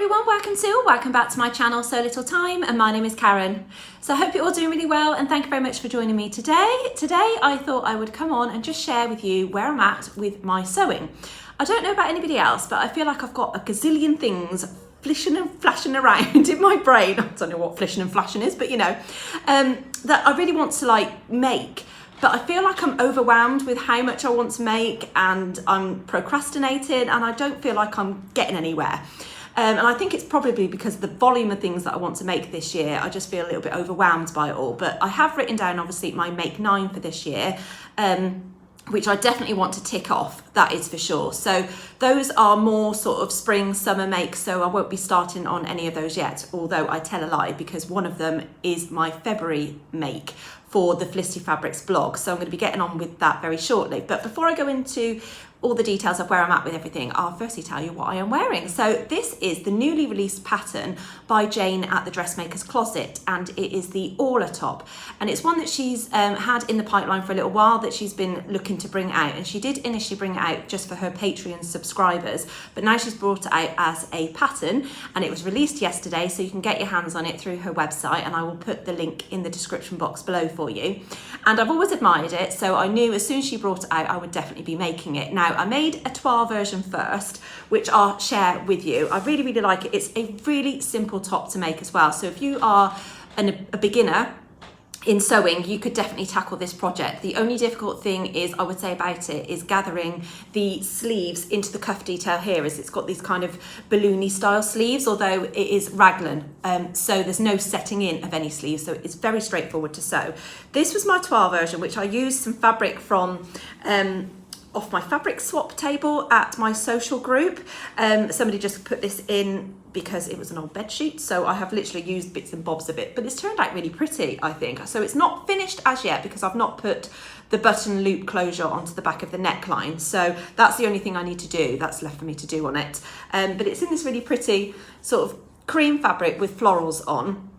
everyone, welcome back to my channel So Little Time, and my name is Karen. So I hope you're all doing really well, and thank you very much for joining me today. Today I thought I would come on and just share with you where I'm at with my sewing. I don't know about anybody else, but I feel like I've got a gazillion things flishing and flashing around in my brain. I don't know what flishing and flashing is, but you know, that I really want to make. But I feel like I'm overwhelmed with how much I want to make, and I'm procrastinating, and I don't feel like I'm getting anywhere. And I think it's probably because of the volume of things that I want to make this year. I just feel a little bit overwhelmed by it all. But I have written down, obviously, my Make 9 for this year, which I definitely want to tick off, that is for sure. So those are more sort of spring, summer makes, so I won't be starting on any of those yet, although I tell a lie, because one of them is my February make for the Felicity Fabrics blog. So I'm going to be getting on with that very shortly. But before I go into all the details of where I'm at with everything, I'll firstly tell you what I am wearing. So this is the newly released pattern by Jane at the Dressmakers Closet, and it is the Orla top. And it's one that she's had in the pipeline for a little while, that she's been looking to bring out. And she did initially bring it out just for her Patreon subscribers, but now she's brought it out as a pattern, and it was released yesterday, so you can get your hands on it through her website, and I will put the link in the description box below for you. And I've always admired it, so I knew as soon as she brought it out, I would definitely be making it. Now, I made a 12 version first, which I'll share with you. I really, really like it. It's a really simple top to make as well. So if you are a beginner in sewing, you could definitely tackle this project. The only difficult thing is, I would say about it, is gathering the sleeves into the cuff detail here, as it's got these kind of balloony style sleeves, although it is raglan, so there's no setting in of any sleeves, so it's very straightforward to sew. This was my 12 version, which I used some fabric from off my fabric swap table at my social group. Somebody just put this in because it was an old bed sheet, so I have literally used bits and bobs of it, but it's turned out really pretty, I think. So it's not finished as yet because I've not put the button loop closure onto the back of the neckline, so that's the only thing I need to do, that's left for me to do on it. But it's in this really pretty sort of cream fabric with florals on.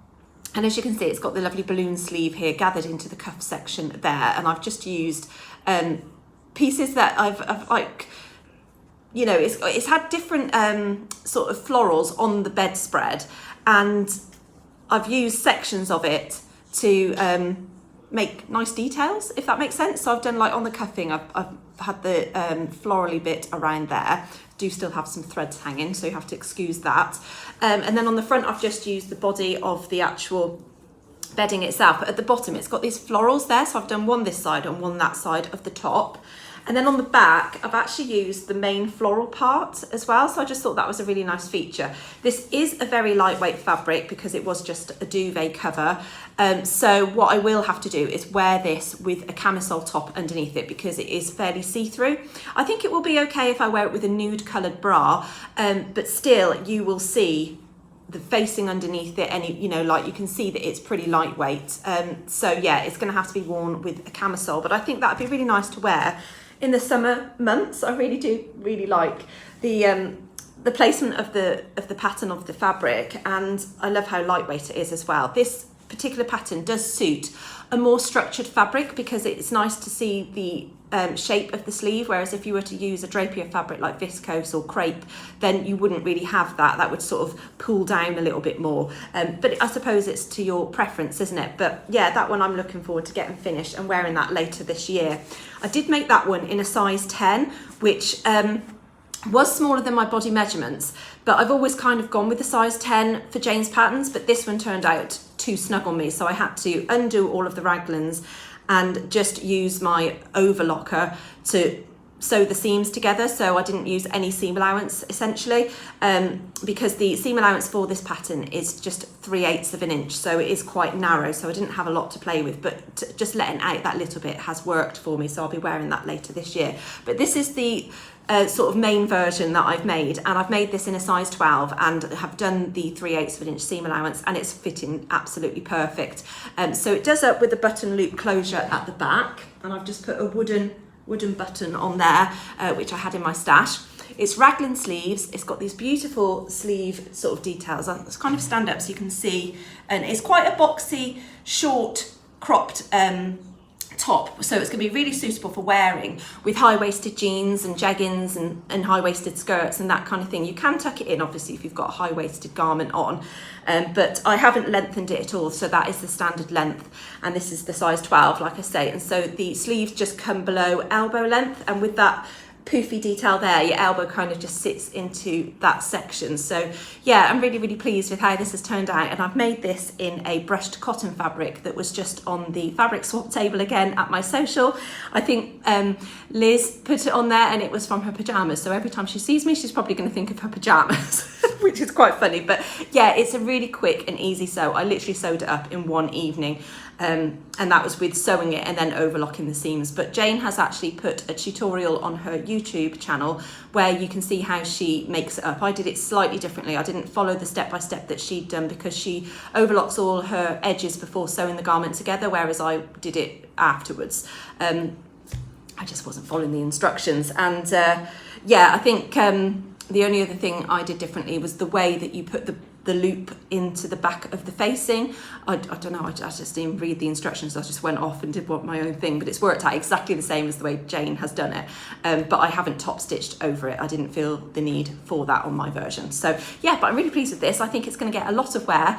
And as you can see, it's got the lovely balloon sleeve here gathered into the cuff section there, and I've just used pieces that I've like, you know, it's had different sort of florals on the bedspread, and I've used sections of it to make nice details, if that makes sense. So I've done, like on the cuffing, I've had the florally bit around there. Do still have some threads hanging, so you have to excuse that. And then on the front, I've just used the body of the actual bedding itself, but at the bottom it's got these florals there, so I've done one this side and one that side of the top. And then on the back, I've actually used the main floral part as well, so I just thought that was a really nice feature. This is a very lightweight fabric because it was just a duvet cover, so what I will have to do is wear this with a camisole top underneath it because it is fairly see-through. I think it will be okay if I wear it with a nude coloured bra, but still you will see the facing underneath it, and you know, like you can see that it's pretty lightweight. So yeah, it's going to have to be worn with a camisole, but I think that would be really nice to wear in the summer months. I really do really like the placement of the pattern of the fabric, and I love how lightweight it is as well. This particular pattern does suit a more structured fabric because it's nice to see the shape of the sleeve, whereas if you were to use a drapier fabric like viscose or crepe, then you wouldn't really have that. That would sort of pull down a little bit more, but I suppose it's to your preference, isn't it? But yeah, that one I'm looking forward to getting finished and wearing that later this year. I did make that one in a size 10, which was smaller than my body measurements, but I've always kind of gone with the size 10 for Jane's patterns, but this one turned out too snug on me, so I had to undo all of the raglans and just use my overlocker to sew the seams together. So I didn't use any seam allowance essentially, because the seam allowance for this pattern is just 3/8 of an inch, so it is quite narrow, so I didn't have a lot to play with, but just letting out that little bit has worked for me, so I'll be wearing that later this year. But this is the sort of main version that I've made, and I've made this in a size 12 and have done the 3/8 of an inch seam allowance, and it's fitting absolutely perfect. So it does up with the button loop closure at the back, and I've just put a wooden button on there, which I had in my stash. It's raglan sleeves. It's got these beautiful sleeve sort of details. It's kind of stand up so you can see, and it's quite a boxy, short, cropped top, so it's going to be really suitable for wearing with high-waisted jeans and jeggings and high-waisted skirts and that kind of thing. You can tuck it in, obviously, if you've got a high-waisted garment on, but I haven't lengthened it at all, so that is the standard length, and this is the size 12, like I say, and so the sleeves just come below elbow length, and with that poofy detail there, your elbow kind of just sits into that section. So yeah, I'm really, really pleased with how this has turned out, and I've made this in a brushed cotton fabric that was just on the fabric swap table again at my social. I think Liz put it on there, and it was from her pajamas, so every time she sees me she's probably going to think of her pajamas which is quite funny. But yeah, it's a really quick and easy sew. I literally sewed it up in one evening. And that was with sewing it and then overlocking the seams. But Jane has actually put a tutorial on her YouTube channel where you can see how she makes it up. I did it slightly differently. I didn't follow the step-by-step that she'd done because she overlocks all her edges before sewing the garment together, whereas I did it afterwards. I just wasn't following the instructions. And yeah, I think the only other thing I did differently was the way that you put the loop into the back of the facing. I don't know, I just didn't read the instructions. I just went off and did my own thing, but it's worked out exactly the same as the way Jane has done it. But I haven't top stitched over it. I didn't feel the need for that on my version. So yeah, but I'm really pleased with this. I think it's going to get a lot of wear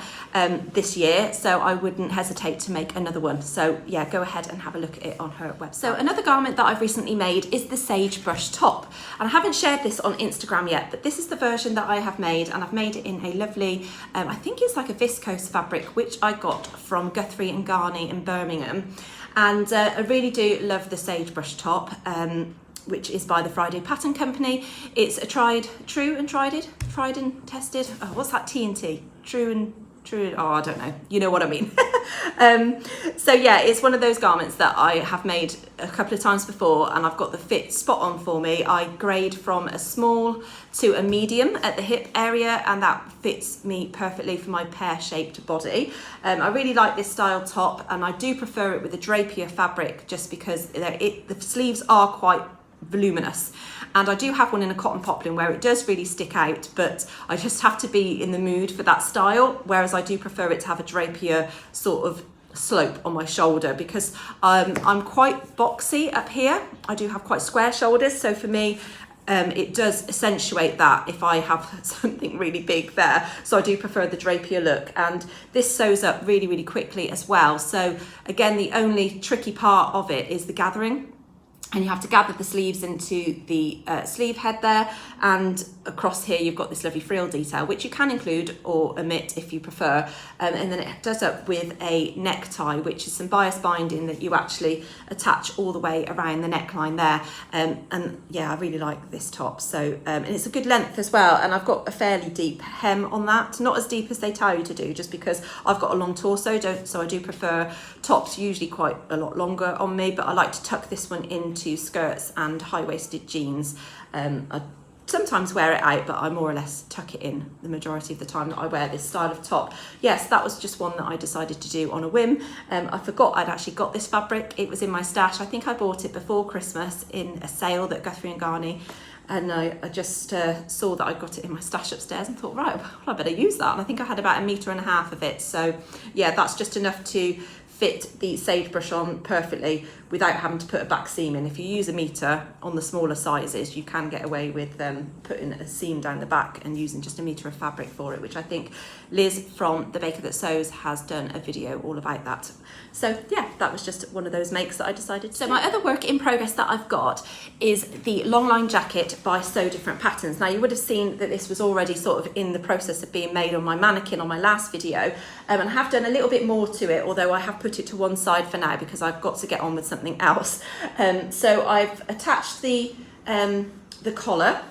this year, so I wouldn't hesitate to make another one. So yeah, go ahead and have a look at it on her website. So another garment that I've recently made is the Sagebrush top, and I haven't shared this on Instagram yet, but this is the version that I have made, and I've made it in a lovely I think it's like a viscose fabric, which I got from Guthrie and Garney in Birmingham. And I really do love the Sagebrush top, which is by the Friday Pattern Company. It's a tried and tested. Oh, what's that T&T? True, oh, I don't know. You know what I mean. So yeah, it's one of those garments that I have made a couple of times before, and I've got the fit spot on for me. I grade from a small to a medium at the hip area, and that fits me perfectly for my pear-shaped body. I really like this style top, and I do prefer it with a drapier fabric just because the sleeves are quite voluminous, and I do have one in a cotton poplin where it does really stick out, but I just have to be in the mood for that style, whereas I do prefer it to have a drapier sort of slope on my shoulder because I'm quite boxy up here. I do have quite square shoulders, so for me it does accentuate that if I have something really big there. So I do prefer the drapier look, and this sews up really, really quickly as well. So again, the only tricky part of it is the gathering. And you have to gather the sleeves into the sleeve head there, and across here you've got this lovely frill detail, which you can include or omit if you prefer. And then it does up with a necktie, which is some bias binding that you actually attach all the way around the neckline there. And yeah, I really like this top. So and it's a good length as well, and I've got a fairly deep hem on that, not as deep as they tell you to do, just because I've got a long torso, so I do prefer tops usually quite a lot longer on me, but I like to tuck this one into skirts and high-waisted jeans. I sometimes wear it out, but I more or less tuck it in the majority of the time that I wear this style of top. Yes, that was just one that I decided to do on a whim. I forgot I'd actually got this fabric. It was in my stash. I think I bought it before Christmas in a sale that Guthrie and Garney, and I just saw that I got it in my stash upstairs and thought, right, well, I better use that. And I think I had about 1.5 meters of it. So yeah, that's just enough to fit the Sagebrush on perfectly without having to put a back seam in. If you use 1 meter on the smaller sizes, you can get away with putting a seam down the back and using just 1 meter of fabric for it, which I think Liz from The Baker That Sews has done a video all about that. So yeah, that was just one of those makes that I decided to do. So my other work in progress that I've got is the Longline jacket by Sew Different Patterns. Now you would have seen that this was already sort of in the process of being made on my mannequin on my last video, and I have done a little bit more to it, although I have put it to one side for now because I've got to get on with something else. So I've attached the collar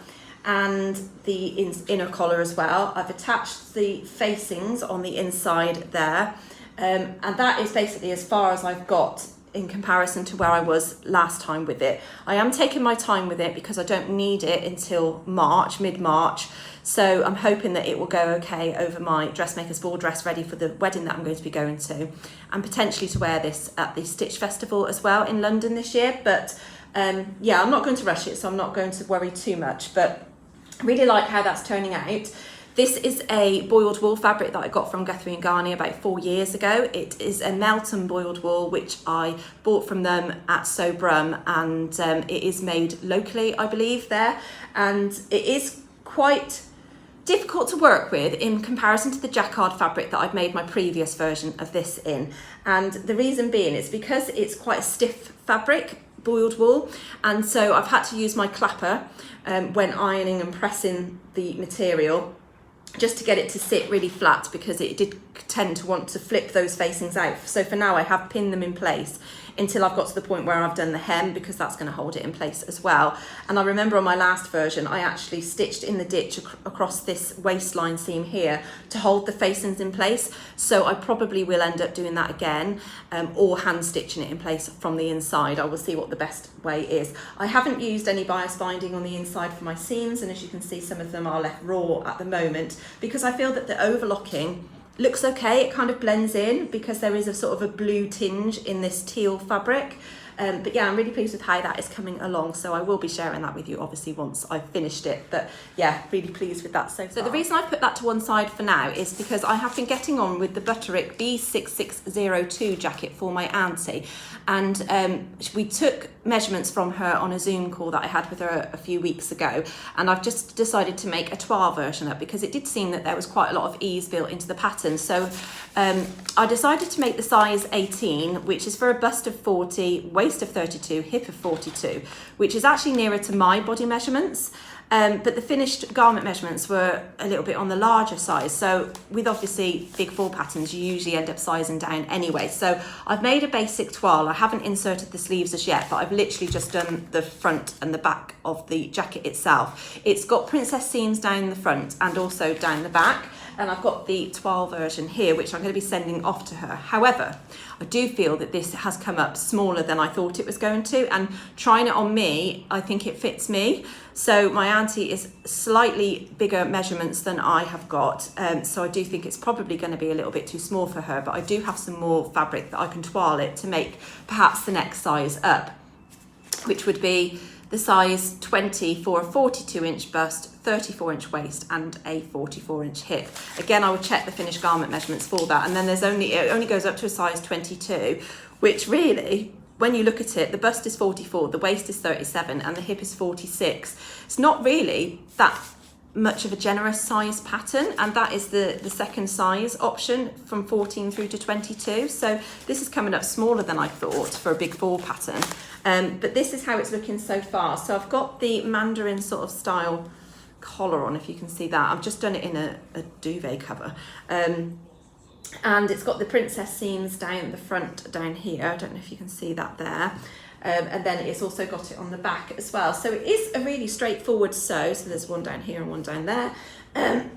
and the inner collar as well. I've attached the facings on the inside there, and that is basically as far as I've got in comparison to where I was last time with it. I am taking my time with it because I don't need it until March, mid-March. So I'm hoping that it will go okay over my Dressmakers ball dress ready for the wedding that I'm going to be going to, and potentially to wear this at the Stitch Festival as well in London this year. But yeah, I'm not going to rush it, so I'm not going to worry too much, but I really like how that's turning out. This is a boiled wool fabric that I got from Guthrie and Garnier about 4 years ago. It is a Melton boiled wool, which I bought from them at Sagebrush, and it is made locally, I believe, there. And it is quite difficult to work with in comparison to the jacquard fabric that I've made my previous version of this in. And the reason being is because it's quite a stiff fabric, boiled wool, and so I've had to use my clapper when ironing and pressing the material, just to get it to sit really flat, because it did tend to want to flip those facings out. So for now I have pinned them in place until I've got to the point where I've done the hem, because that's going to hold it in place as well. And I remember on my last version I actually stitched in the ditch across this waistline seam here to hold the facings in place, so I probably will end up doing that again, or hand stitching it in place from the inside. I will see what the best way is. I haven't used any bias binding on the inside for my seams, and as you can see, some of them are left raw at the moment, because I feel that the overlocking looks okay. It kind of blends in because there is a sort of a blue tinge in this teal fabric. But yeah, I'm really pleased with how that is coming along, so I will be sharing that with you obviously once I've finished it. But yeah, really pleased with that so far. So the reason I've put that to one side for now is because I have been getting on with the Butterick B6602 jacket for my auntie, and we took measurements from her on a Zoom call that I had with her a few weeks ago, and I've just decided to make a toile version of it because it did seem that there was quite a lot of ease built into the pattern. So I decided to make the size 18, which is for a bust of 40, waist of 32, hip of 42, which is actually nearer to my body measurements. But the finished garment measurements were a little bit on the larger size. So with obviously big fall patterns, you usually end up sizing down anyway. So I've made a basic toile. I haven't inserted the sleeves as yet, but I've literally just done the front and the back of the jacket itself. It's got princess seams down the front and also down the back. And I've got the toile version here, which I'm going to be sending off to her. However, I do feel that this has come up smaller than I thought it was going to, and trying it on me, I think it fits me. So my auntie is slightly bigger measurements than I have got, so I do think it's probably going to be a little bit too small for her, but I do have some more fabric that I can toile it to make perhaps the next size up, which would be the size 20 for a 42-inch bust, 34-inch waist and a 44-inch hip. Again, I would check the finished garment measurements for that, and then it only goes up to a size 22, which really, when you look at it, the bust is 44, the waist is 37 and the hip is 46. It's not really that much of a generous size pattern, and that is the second size option from 14 through to 22. So this is coming up smaller than I thought for a big fall pattern. But this is how it's looking so far. So I've got the Mandarin sort of style collar on, if you can see that. I've just done it in a duvet cover. And it's got the princess seams down the front down here. I don't know if you can see that there. And then it's also got it on the back as well. So it is a really straightforward sew. So there's one down here and one down there.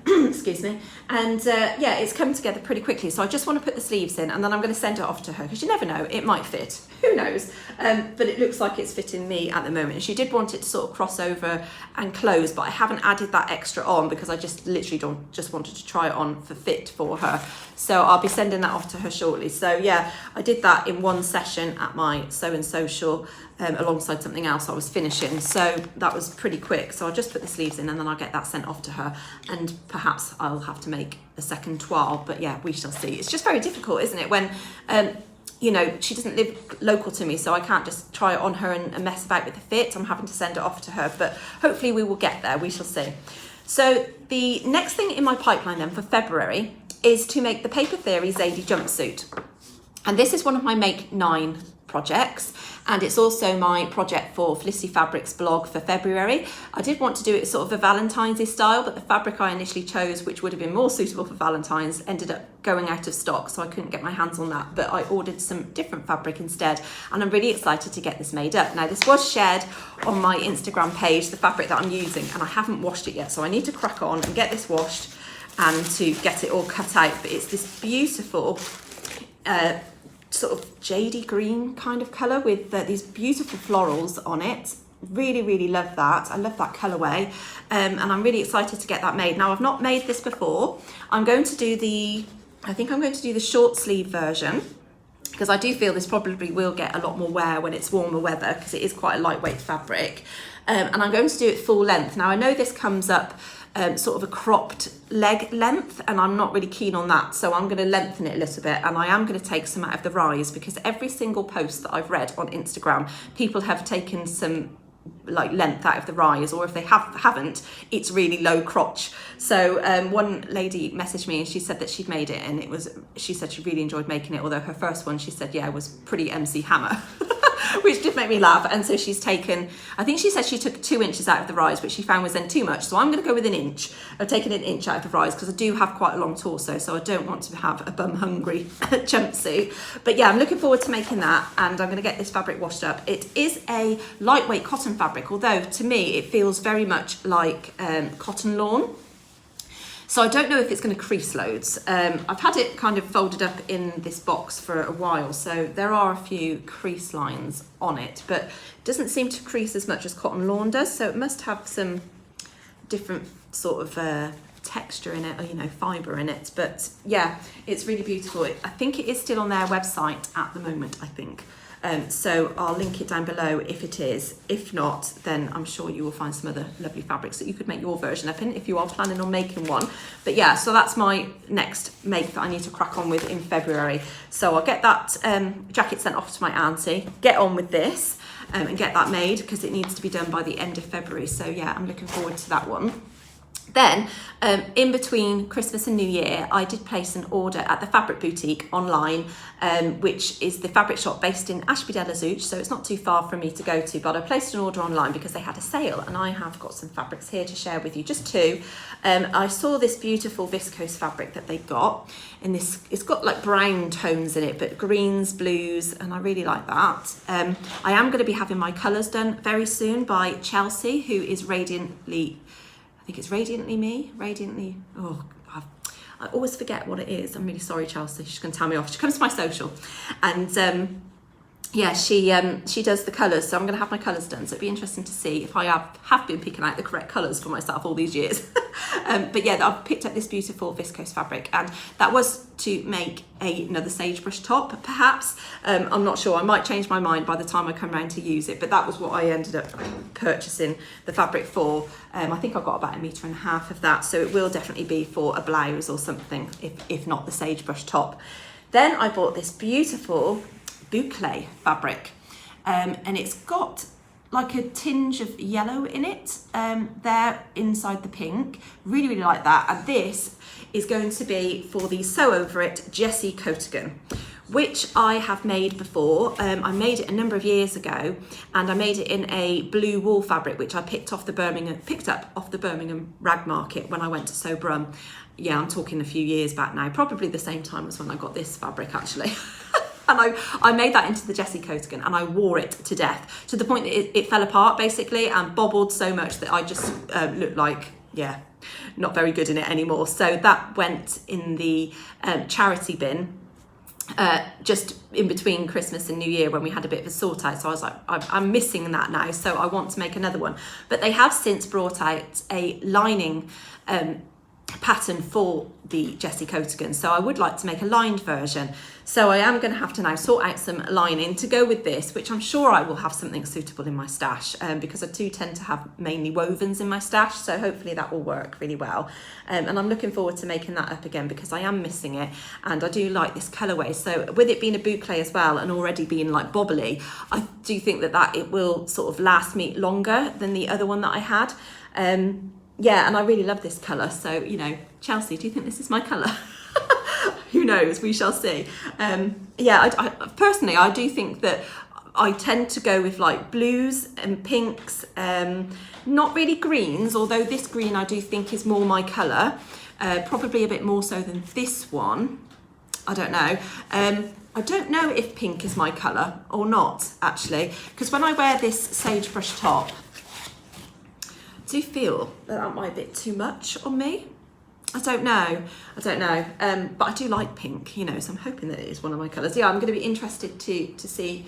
Excuse me. And yeah, it's come together pretty quickly. So I just want to put the sleeves in, and then I'm going to send it off to her, because you never know, it might fit. Who knows? But it looks like it's fitting me at the moment. And she did want it to sort of cross over and close, but I haven't added that extra on because I just literally just wanted to try it on for fit for her. So I'll be sending that off to her shortly. So yeah, I did that in one session at my Sew and Social, alongside something else I was finishing. So that was pretty quick. So I'll just put the sleeves in and then I'll get that sent off to her, and perhaps I'll have to make a second toile, but yeah, we shall see. It's just very difficult, isn't it, when you know, she doesn't live local to me, so I can't just try it on her and mess about with the fit. I'm having to send it off to her, but hopefully we will get there. We shall see. So the next thing in my pipeline then for February is to make the Paper Theory Zadie jumpsuit. And this is one of my Make 9 projects, and it's also my project for Felicity Fabrics blog for February. I did want to do it sort of a Valentine's-y style, but the fabric I initially chose, which would have been more suitable for Valentine's, ended up going out of stock, so I couldn't get my hands on that, but I ordered some different fabric instead, and I'm really excited to get this made up. Now, this was shared on my Instagram page, the fabric that I'm using, and I haven't washed it yet, so I need to crack on and get this washed and to get it all cut out. But it's this beautiful sort of jadey green kind of colour with these beautiful florals on it. Really, really love that. I love that colourway, and I'm really excited to get that made. Now, I've not made this before. I think I'm going to do the short sleeve version, because I do feel this probably will get a lot more wear when it's warmer weather, because it is quite a lightweight fabric. And I'm going to do it full length. Now, I know this comes up sort of a cropped leg length, and I'm not really keen on that, so I'm going to lengthen it a little bit, and I am going to take some out of the rise, because every single post that I've read on Instagram, people have taken some like length out of the rise, or if they haven't, it's really low crotch. So one lady messaged me and she said that she'd made it, and she said she really enjoyed making it, although her first one, she said, yeah, was pretty MC Hammer. Which did make me laugh. And so she's taken, I think she said she took 2 inches out of the rise, but she found was then too much. So I'm going to go with an inch. I've taken an inch out of the rise because I do have quite a long torso, so I don't want to have a bum hungry jumpsuit. But yeah, I'm looking forward to making that, and I'm going to get this fabric washed up. It is a lightweight cotton fabric, although to me it feels very much like cotton lawn. So I don't know if it's going to crease loads. I've had it kind of folded up in this box for a while, so there are a few crease lines on it, but it doesn't seem to crease as much as cotton lawn does, so it must have some different sort of texture in it, or, you know, fibre in it. But yeah, it's really beautiful. I think it is still on their website at the moment, I think. So I'll link it down below if it is. If not, then I'm sure you will find some other lovely fabrics that you could make your version up in if you are planning on making one. But yeah, so that's my next make that I need to crack on with in February. So I'll get that jacket sent off to my auntie, get on with this and get that made, because it needs to be done by the end of February. So yeah, I'm looking forward to that one. Then, in between Christmas and New Year, I did place an order at the Fabric Boutique online, which is the fabric shop based in Ashby-de-la-Zouch, so it's not too far for me to go to, but I placed an order online because they had a sale, and I have got some fabrics here to share with you, just two. I saw this beautiful viscose fabric that they got, and this, it's got like brown tones in it, but greens, blues, and I really like that. I am going to be having my colours done very soon by Chelsea, who is Radiantly, I think it's Radiantly, oh, I always forget what it is. I'm really sorry, Chelsea. She's going to tell me off. She comes to my social, and yeah, she does the colours, so I'm going to have my colours done. So it'd be interesting to see if I have been picking out the correct colours for myself all these years. But yeah, I've picked up this beautiful viscose fabric, and that was to make another sagebrush top, perhaps. I'm not sure. I might change my mind by the time I come around to use it, but that was what I ended up purchasing the fabric for. I think I got about 1.5 meters of that, so it will definitely be for a blouse or something, if not the sagebrush top. Then I bought this beautiful boucle fabric, and it's got like a tinge of yellow in it there inside the pink. Really like that. And this is going to be for the Sew Over It Jessie Coatigan, which I have made before. I made it a number of years ago, and I made it in a blue wool fabric, which I picked up off the Birmingham rag market when I went to Sagebrush. Yeah, I'm talking a few years back now, probably the same time as when I got this fabric actually. And I made that into the Jessie Coatigan, and I wore it to death, to the point that it fell apart basically and bobbled so much that I just looked like, yeah, not very good in it anymore. So that went in the charity bin just in between Christmas and New Year when we had a bit of a sort out. So I was like, I'm missing that now, so I want to make another one. But they have since brought out a lining pattern for the Jessie Coatigan, so I would like to make a lined version. So I am going to have to now sort out some lining to go with this, which I'm sure I will have something suitable in my stash, because I do tend to have mainly wovens in my stash, so hopefully that will work really well. And I'm looking forward to making that up again, because I am missing it, and I do like this colourway. So with it being a boucle as well, and already being like bobbly, I do think that it will sort of last me longer than the other one that I had. Yeah, and I really love this colour. So, you know, Chelsea, do you think this is my colour? Who knows? We shall see. Yeah, I personally, I do think that I tend to go with like blues and pinks, not really greens, although this green I do think is more my colour, probably a bit more so than this one. I don't know. I don't know if pink is my colour or not, actually, because when I wear this sagebrush top, I do feel that might be a bit too much on me. I don't know, but I do like pink, you know, so I'm hoping that it is one of my colours. Yeah, I'm going to be interested to see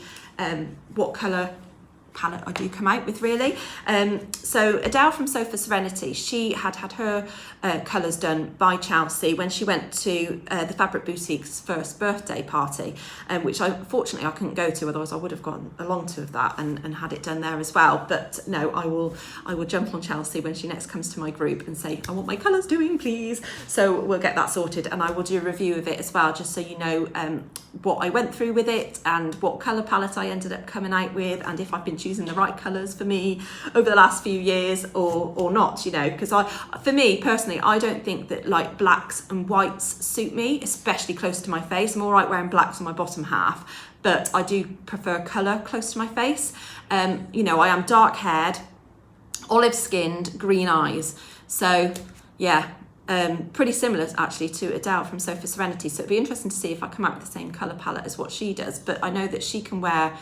what colour palette I do come out with, really. So Adele from Sofa Serenity, she had her colours done by Chelsea when she went to the Fabric Boutique's first birthday party, which unfortunately I couldn't go to, otherwise I would have gone along to that and had it done there as well. But no, I will jump on Chelsea when she next comes to my group and say, I want my colours doing, please. So we'll get that sorted, and I will do a review of it as well, just so you know what I went through with it and what colour palette I ended up coming out with, and if I've been choosing the right colours for me over the last few years or not, you know, because for me personally, I don't think that like blacks and whites suit me, especially close to my face. I'm all right wearing blacks on my bottom half, but I do prefer colour close to my face. You know, I am dark haired, olive skinned, green eyes, so yeah, pretty similar actually to Adele from Sofa Serenity. So it'd be interesting to see if I come out with the same colour palette as what she does, but I know that she can wear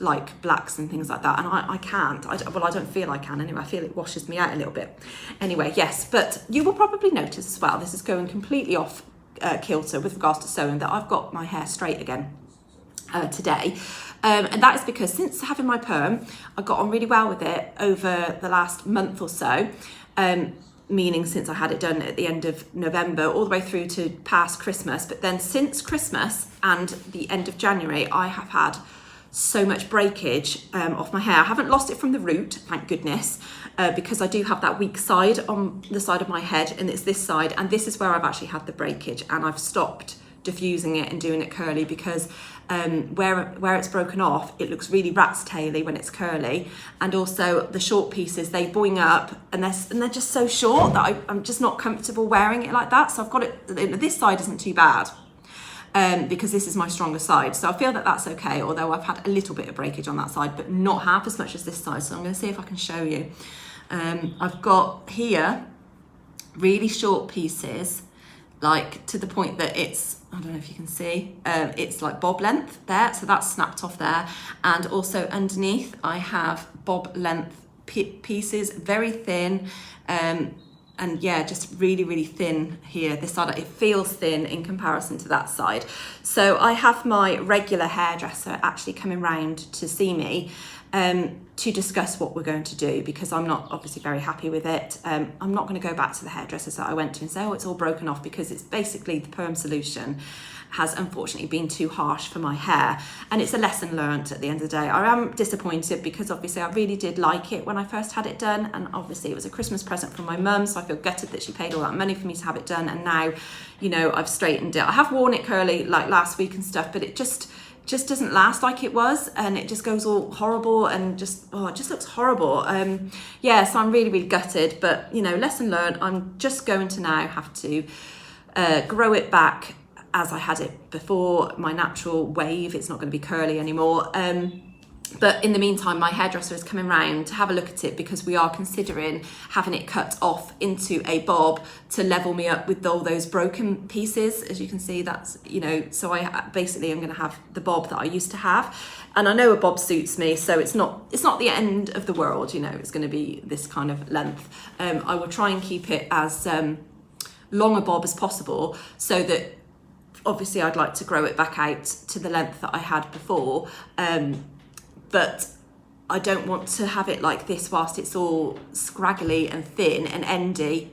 like blacks and things like that, and I can't. Well, I don't feel I can anyway. I feel it washes me out a little bit. Anyway, yes, but you will probably notice as well, this is going completely off kilter with regards to sewing, that I've got my hair straight again today. And that is because since having my perm, I got on really well with it over the last month or so, meaning since I had it done at the end of November all the way through to past Christmas. But then since Christmas and the end of January, I have had so much breakage off my hair. I haven't lost it from the root, thank goodness, because I do have that weak side on the side of my head, and it's this side, and this is where I've actually had the breakage, and I've stopped diffusing it and doing it curly because where it's broken off, it looks really rat's taily when it's curly, and also the short pieces, they boing up, and they're just so short that I'm just not comfortable wearing it like that. So I've got it, this side isn't too bad, because this is my stronger side, so I feel that that's okay, although I've had a little bit of breakage on that side, but not half as much as this side. So I'm going to see if I can show you. I've got here really short pieces, like to the point that it's, I don't know if you can see, it's like bob length there, so that's snapped off there, and also underneath I have bob length pieces, very thin, and yeah, just really, really thin here. This side, it feels thin in comparison to that side. So I have my regular hairdresser actually coming round to see me to discuss what we're going to do, because I'm not obviously very happy with it. I'm not going to go back to the hairdressers that I went to and say, oh, it's all broken off, because it's basically the perm solution has unfortunately been too harsh for my hair, and it's a lesson learned at the end of the day. I am disappointed because obviously I really did like it when I first had it done, and obviously it was a Christmas present from my mum, so I feel gutted that she paid all that money for me to have it done, and now, you know, I've straightened it. I have worn it curly like last week and stuff, but it just doesn't last like it was, and it just goes all horrible and just, oh, it just looks horrible. Yeah, so I'm really, really gutted, but you know, lesson learned. I'm just going to now have to grow it back as I had it before, my natural wave. It's not going to be curly anymore. But in the meantime, my hairdresser is coming round to have a look at it, because we are considering having it cut off into a bob to level me up with all those broken pieces. As you can see, that's, you know, so I basically I'm going to have the bob that I used to have, and I know a bob suits me, so it's not the end of the world, you know, it's going to be this kind of length. I will try and keep it as long a bob as possible, so that obviously I'd like to grow it back out to the length that I had before, but I don't want to have it like this whilst it's all scraggly and thin and endy.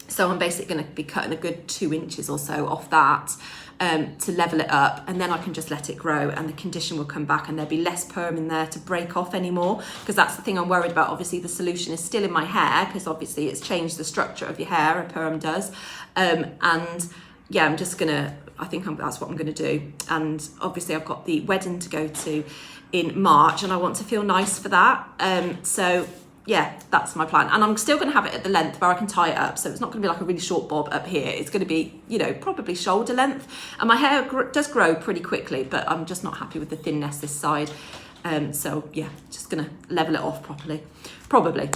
So I'm basically going to be cutting a good 2 inches or so off that to level it up, and then I can just let it grow and the condition will come back, and there'll be less perm in there to break off anymore, because that's the thing I'm worried about. Obviously the solution is still in my hair, because obviously it's changed the structure of your hair, a perm does, and yeah, I'm just gonna, I think that's what I'm gonna do. And obviously I've got the wedding to go to in March, and I want to feel nice for that. So yeah, that's my plan. And I'm still gonna have it at the length where I can tie it up. So it's not gonna be like a really short bob up here. It's gonna be, you know, probably shoulder length. And my hair does grow pretty quickly, but I'm just not happy with the thinness this side. So yeah, just gonna level it off properly, probably.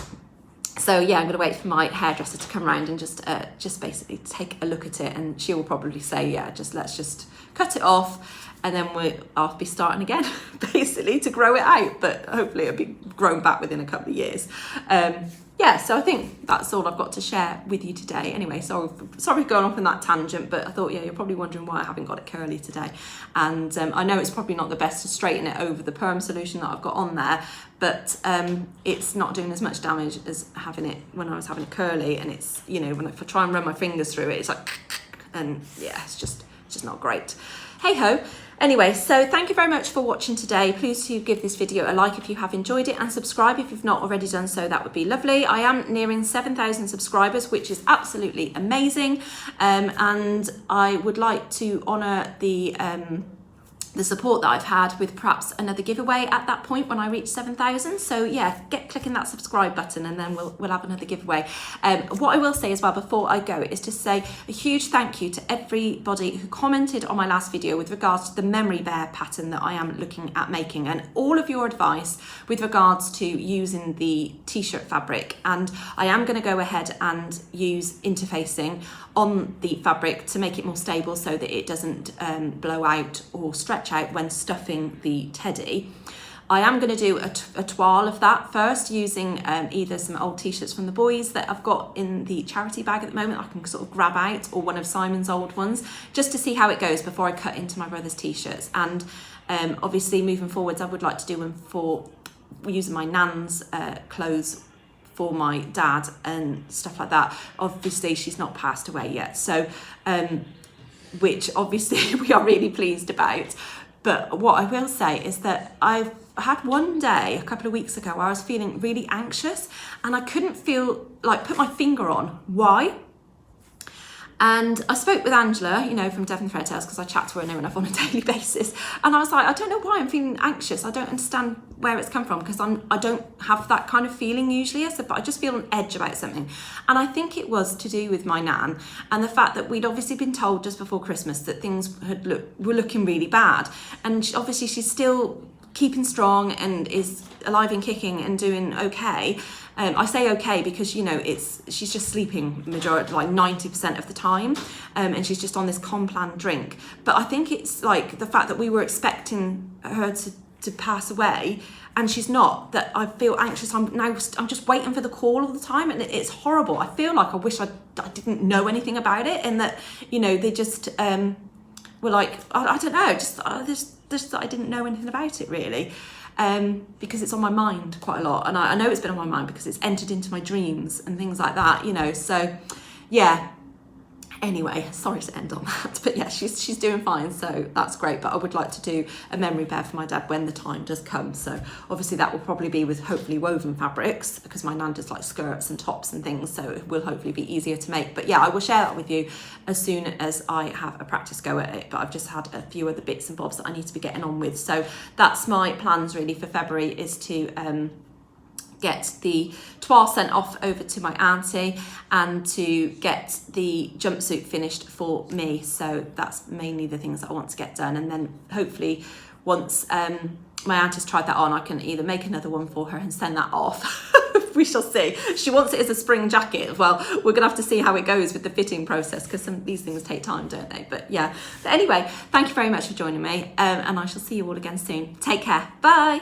So yeah, I'm going to wait for my hairdresser to come around and just basically take a look at it, and she will probably say, yeah, let's just cut it off, and then I'll be starting again, basically, to grow it out. But hopefully it'll be grown back within a couple of years. yeah, so I think that's all I've got to share with you today. Anyway, sorry for going off on that tangent, but I thought, yeah, you're probably wondering why I haven't got it curly today. And I know it's probably not the best to straighten it over the perm solution that I've got on there, but it's not doing as much damage as having it when I was having it curly. And it's, you know, if I try and run my fingers through it, it's like, and yeah, it's just not great. Hey ho. Anyway, so thank you very much for watching today. Please do give this video a like if you have enjoyed it, and subscribe if you've not already done so. That would be lovely. I am nearing 7,000 subscribers, which is absolutely amazing. And I would like to honour the support that I've had with perhaps another giveaway at that point when I reach 7,000. So yeah, get clicking that subscribe button, and then we'll have another giveaway. What I will say as well before I go is to say a huge thank you to everybody who commented on my last video with regards to the memory bear pattern that I am looking at making, and all of your advice with regards to using the t-shirt fabric. And I am going to go ahead and use interfacing on the fabric to make it more stable so that it doesn't blow out or stretch out when stuffing the teddy. I am going to do a toile of that first, using either some old t-shirts from the boys that I've got in the charity bag at the moment I can sort of grab out, or one of Simon's old ones, just to see how it goes before I cut into my brother's t-shirts. And obviously moving forwards, I would like to do one for using my nan's clothes for my dad and stuff like that. Obviously she's not passed away yet, so which obviously we are really pleased about. But what I will say is that I've had one day a couple of weeks ago where I was feeling really anxious, and I couldn't put my finger on why. And I spoke with Angela, you know, from Devon Thread Tales, because I chat to her near enough on a daily basis. And I was like, I don't know why I'm feeling anxious. I don't understand where it's come from, because I don't have that kind of feeling usually. I said, but I just feel on edge about something. And I think it was to do with my nan, and the fact that we'd obviously been told just before Christmas that things were looking really bad. And obviously she's still keeping strong and is alive and kicking and doing okay. I say okay because, you know, she's just sleeping majority, like 90% of the time, and she's just on this Complan drink. But I think it's like the fact that we were expecting her to pass away and she's not, that I feel anxious. I'm just waiting for the call all the time, and it's horrible. I feel like I wish I didn't know anything about it, and that, you know, they just were like, I don't know, just that I didn't know anything about it really. Because it's on my mind quite a lot, and I know it's been on my mind because it's entered into my dreams and things like that, you know. So yeah, anyway, sorry to end on that, but yeah, she's doing fine, so that's great. But I would like to do a memory bear for my dad when the time does come. So obviously that will probably be with hopefully woven fabrics, because my nan does like skirts and tops and things, so it will hopefully be easier to make. But yeah, I will share that with you as soon as I have a practice go at it. But I've just had a few other bits and bobs that I need to be getting on with. So that's my plans really for February, is to get the toile sent off over to my auntie and to get the jumpsuit finished for me. So that's mainly the things that I want to get done, and then hopefully once my auntie's tried that on, I can either make another one for her and send that off. We shall see. She wants it as a spring jacket. Well, we're gonna have to see how it goes with the fitting process, because some of these things take time, don't they? But yeah, but anyway, thank you very much for joining me, and I shall see you all again soon. Take care. Bye.